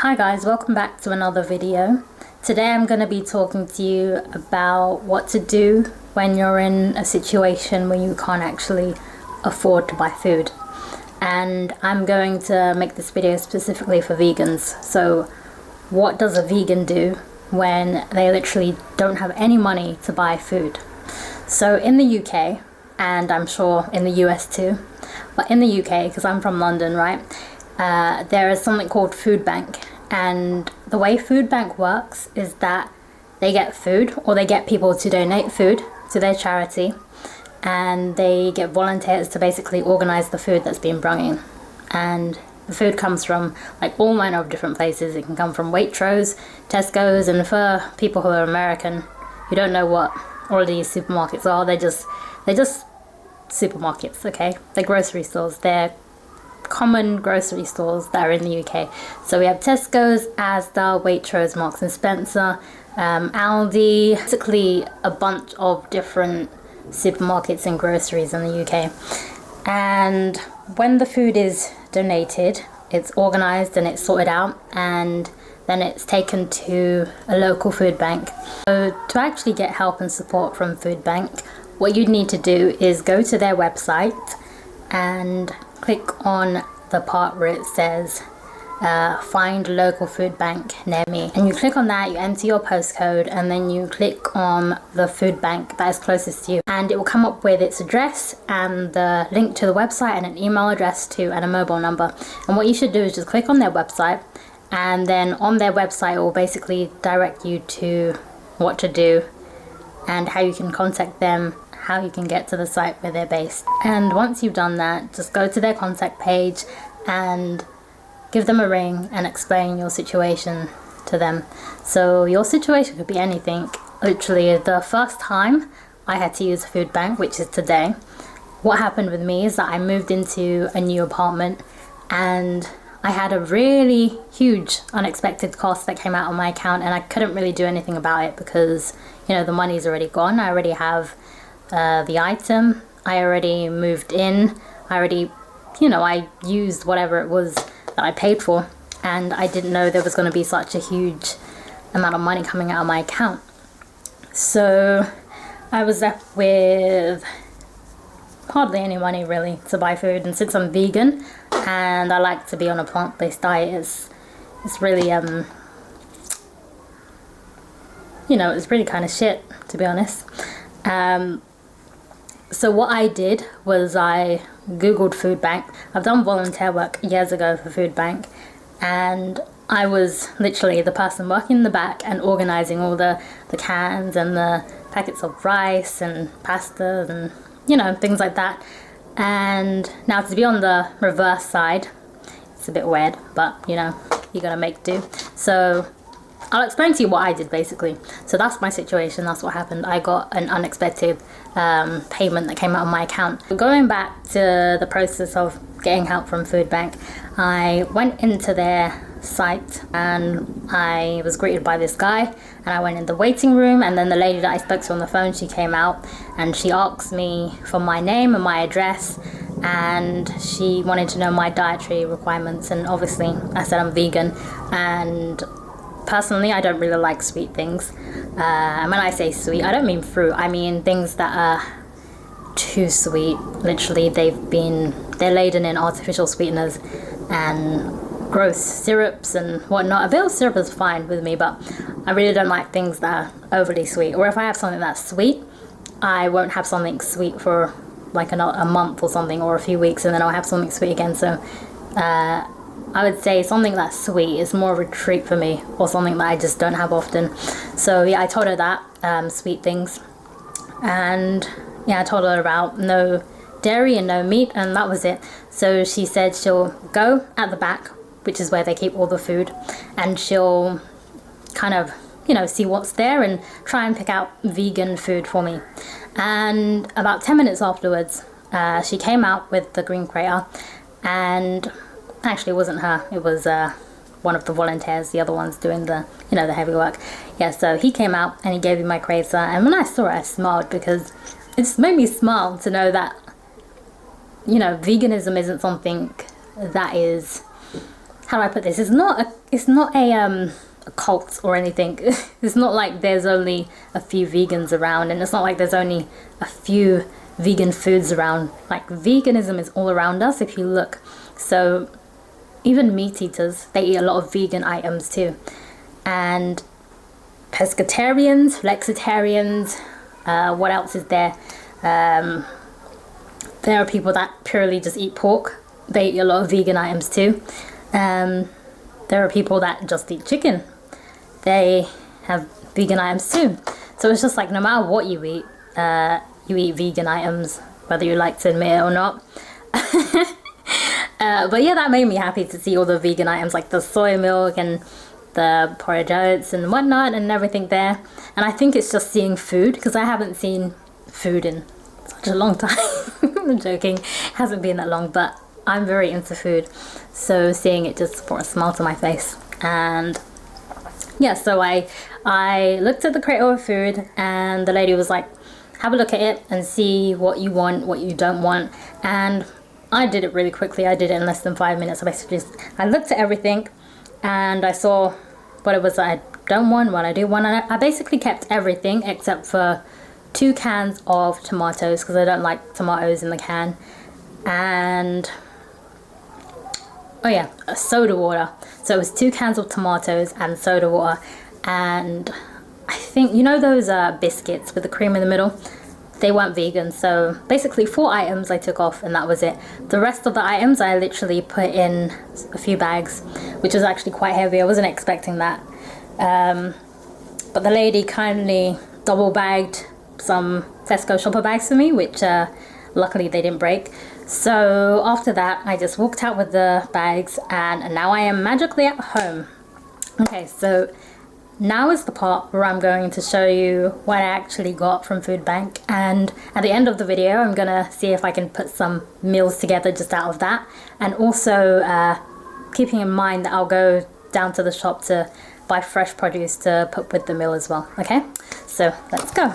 Hi guys, welcome back to another video. Today I'm going to be talking to you about what to do when you're in a situation where you can't actually afford to buy food. And I'm going to make this video specifically for vegans. So what does a vegan do when they literally don't have any money to buy food? So in the UK, and I'm sure in the US too, but in the UK, because I'm from London, right, there is something called Foodbank. And the way Foodbank works is that they get food, or they get people to donate food to their charity, and they get volunteers to basically organize the food that's being brought in. And the food comes from like all manner of different places. It can come from Waitrose, Tesco's, and for people who are American who don't know what all of these supermarkets are, they're just supermarkets, okay? They're grocery stores. They're common grocery stores that are in the UK. So we have Tesco's, Asda, Waitrose, Marks and Spencer, Aldi, basically a bunch of different supermarkets and groceries in the UK. And when the food is donated, it's organized and it's sorted out, and then it's taken to a local food bank. So to actually get help and support from Foodbank, what you'd need to do is go to their website and click on the part where it says find local food bank near me, and you click on that, you enter your postcode, and then you click on the food bank that is closest to you, and it will come up with its address and the link to the website and an email address too, and a mobile number. And what you should do is just click on their website, and then on their website it will basically direct you to what to do and how you can contact them, how you can get to the site where they're based. And once you've done that, just go to their contact page and give them a ring and explain your situation to them. So your situation could be anything. Literally, the first time I had to use a food bank, which is today, what happened with me is that I moved into a new apartment and I had a really huge unexpected cost that came out on my account, and I couldn't really do anything about it because, you know, the money's already gone. I already have the item, I already moved in, I already, you know, I used whatever it was that I paid for, and I didn't know there was going to be such a huge amount of money coming out of my account. So I was left with hardly any money really to buy food, and since I'm vegan and I like to be on a plant-based diet, it's really you know, it's really kind of shit, to be honest. So what I did was I googled Foodbank. I've done volunteer work years ago for Foodbank, and I was literally the person working in the back and organizing all the cans and the packets of rice and pasta and, you know, things like that. And now to be on the reverse side, it's a bit weird, but you know, you gotta make do. So I'll explain to you what I did basically. So that's my situation, that's what happened. I got an unexpected payment that came out of my account. Going back to the process of getting help from Foodbank, I went into their site and I was greeted by this guy, and I went in the waiting room, and then the lady that I spoke to on the phone, she came out and she asked me for my name and my address, and she wanted to know my dietary requirements, and obviously I said I'm vegan, and personally I don't really like sweet things. And when I say sweet, I don't mean fruit, I mean things that are too sweet. Literally they're laden in artificial sweeteners and gross syrups and whatnot. A bit of syrup is fine with me, but I really don't like things that are overly sweet. Or if I have something that's sweet, I won't have something sweet for like a month or something, or a few weeks, and then I'll have something sweet again. So I would say something that's sweet is more of a treat for me, or something that I just don't have often. So yeah, I told her that, sweet things. And yeah, I told her about no dairy and no meat, and that was it. So she said she'll go at the back, which is where they keep all the food, and she'll kind of, you know, see what's there and try and pick out vegan food for me. And about 10 minutes afterwards, she came out with the green crater, and actually it wasn't her, it was one of the volunteers, the other ones doing the, you know, the heavy work. Yeah, so he came out and he gave me my crater, and when I saw it I smiled, because it just made me smile to know that, you know, veganism isn't something that is, how do I put this? It's it's not a cult or anything. It's not like there's only a few vegans around, and it's not like there's only a few vegan foods around. Like, veganism is all around us if you look. So even meat eaters, they eat a lot of vegan items too. And pescatarians, flexitarians, what else is there? There are people that purely just eat pork. They eat a lot of vegan items too. There are people that just eat chicken. They have vegan items too. So it's just like, no matter what you eat vegan items, whether you like to admit it or not. But yeah, that made me happy to see all the vegan items, like the soy milk and the porridge oats and whatnot and everything there. And I think it's just seeing food, because I haven't seen food in such a long time. I'm joking, it hasn't been that long, but I'm very into food. So seeing it just brought a smile to my face. And yeah, so I looked at the crate of food, and the lady was like, have a look at it and see what you want, what you don't want. And I did it really quickly. I did it in less than 5 minutes. I looked at everything and I saw what it was that I don't want, what I do want. And I basically kept everything except for 2 cans of tomatoes, because I don't like tomatoes in the can. And oh yeah, soda water. So it was 2 cans of tomatoes and soda water. And I think, you know those biscuits with the cream in the middle? They weren't vegan. So basically 4 items I took off, and that was it. The rest of the items I literally put in a few bags, which was actually quite heavy. I wasn't expecting that. But the lady kindly double bagged some Tesco shopper bags for me, which luckily they didn't break. So after that, I just walked out with the bags, and now I am magically at home. Okay, so now is the part where I'm going to show you what I actually got from Foodbank, and at the end of the video I'm gonna see if I can put some meals together just out of that, and also keeping in mind that I'll go down to the shop to buy fresh produce to put with the meal as well. Okay, so let's go.